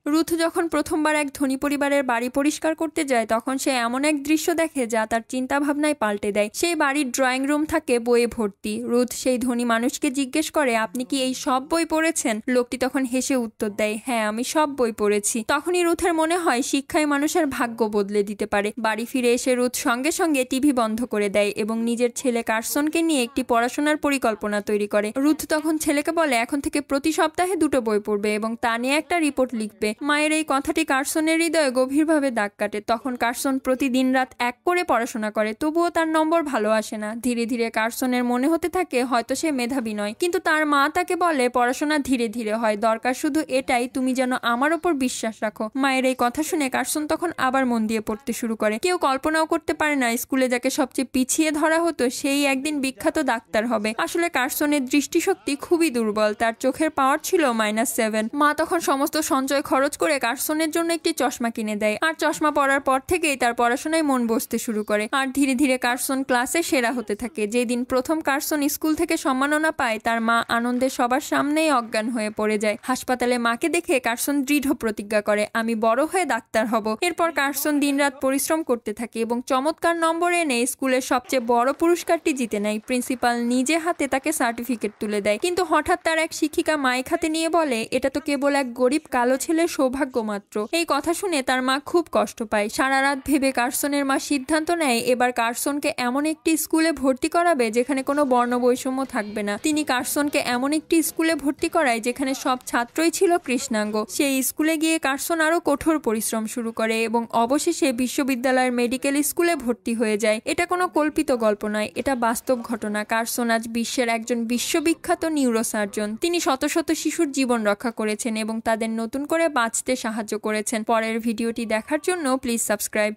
Ruth যখন প্রথমবার এক ধনী পরিবারের বাড়ি পরিষ্কার করতে যায় তখন সে এমন এক দৃশ্য দেখে যা তার চিন্তা ভাবনায় পাল্টে দেয়। সেই বাড়ির ড্রয়িং রুম থাকে বইয়ে ভর্তি। রুথ সেই ধনী মানুষকে জিজ্ঞেস করে, আপনি কি এই সব বই পড়েছেন? লোকটি তখন হেসে উত্তর দেয়, হ্যাঁ, আমি সব বই পড়েছি। তখনই রুথের মনে হয় শিক্ষায় মানুষের ভাগ্য বদলে দিতে পারে। বাড়ি ফিরে এসে রুথ সঙ্গে সঙ্গে টিভি বন্ধ করে দেয় এবং নিজের ছেলে কার্সনকে নিয়ে একটি পড়াশোনার পরিকল্পনা তৈরি করে। রুথ তখন ছেলেকে বলে এখন থেকে প্রতি সপ্তাহে 2টো বই পড়বে এবং তা নিয়ে একটা রিপোর্ট লিখবে। মায়ের এই কথাটি কার্সনের হৃদয়ে গভীরভাবে দাগ কাটে। তখন কার্সন প্রতিদিন রাত 1 করে পড়াশোনা করে, তবুও তার নম্বর ভালো আসে না। ধীরে ধীরে কার্সনের মনে হতে থাকে হয়তো সে মেধাবী নয়, কিন্তু তার মা তাকে বলে পড়াশোনা ধীরে ধীরে হয়, দরকার শুধু এটাই তুমি যেন আমার ওপর বিশ্বাস রাখো। মায়ের এই কথা শুনে কার্সন তখন আবার মন দিয়ে পড়তে শুরু করে। কেউ কল্পনাও করতে পারে না স্কুলে যাকে সবচেয়ে পিছিয়ে ধরা হতো সেই একদিন বিখ্যাত ডাক্তার হবে। আসলে কার্সনের দৃষ্টিশক্তি খুবই দুর্বল, তার চোখের পাওয়ার ছিল -7। মা তখন সমস্ত সঞ্চয় খরচ করে কার্সনের জন্য একটি চশমা কিনে দেয়, আর চশমা পরার পর থেকেই তার পড়াশোনায় মন বসতে শুরু করে। আর ধীরে ধীরে কার্সন ক্লাসে সেরা হতে থাকে। যেদিন প্রথম কার্সন স্কুল থেকে সম্মাননা পায় তার মা আনন্দে সবার সামনেই অজ্ঞান হয়ে পড়ে যায়। হাসপাতালে মাকে দেখে কার্সন দৃঢ় প্রতিজ্ঞা করে, আমি বড় হয়ে ডাক্তার হব। এরপর কার্সন দিনরাত পরিশ্রম করতে থাকে এবং চমৎকার নম্বর এনে স্কুলের সবচেয়ে বড় পুরস্কারটি জিতে নেয়। প্রিন্সিপাল নিজে হাতে তাকে সার্টিফিকেট তুলে দেয়, কিন্তু হঠাৎ তার এক শিক্ষিকা মাইক হাতে নিয়ে বলে, এটা তো কেবল এক গরিব কালো ছেলের সৌভাগ্য মাত্র। এই কথা শুনে তার মা খুব কষ্ট পায়। সারা রাত ভেবে কার্সনের মা সিদ্ধান্ত নেয় এবার কার্সনকে এমন একটি স্কুলে ভর্তি করাবে যেখানে কোনো বর্ণ বৈষম্য থাকবে না। তিনি কার্সনকে এমন একটি স্কুলে ভর্তি করায় যেখানে সব ছাত্রই ছিল কৃষ্ণাঙ্গ। সেই স্কুলে গিয়ে কার্সন আরো কঠোর পরিশ্রম শুরু করে এবং অবশেষে বিশ্ববিদ্যালয়ের মেডিকেল স্কুলে ভর্তি হয়ে যায়। এটা কোনো কল্পিত গল্প নয়, এটা বাস্তব ঘটনা। কার্সন আজ বিশ্বের একজন বিশ্ববিখ্যাত নিউরোসার্জন। তিনি শত শত শিশুর জীবন রক্ষা করেছেন এবং তাদের নতুন করে বাঁচতে সাহায্য করেছেন। পরের ভিডিওটি দেখার জন্য প্লিজ সাবস্ক্রাইব।